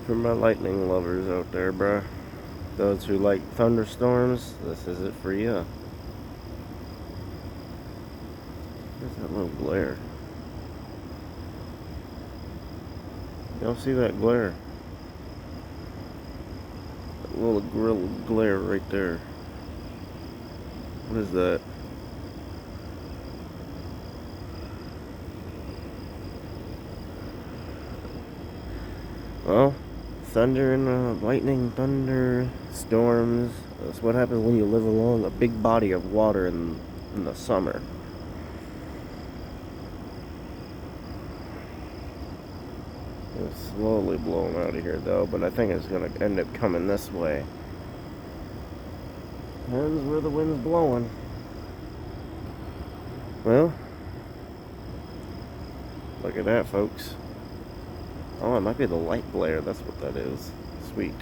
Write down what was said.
For my lightning lovers out there, bruh. Those who like thunderstorms, this is it for you. Where's that little glare? Y'all see that glare? That little grill glare right there. What is that? Well, thunder and lightning, thunder, storms. That's what happens when you live along a big body of water in the summer. It's slowly blowing out of here though, but I think it's gonna end up coming this way. Depends where the wind's blowing. Well, look at that, folks. Oh, it might be the light glare. That's what that is. Sweet.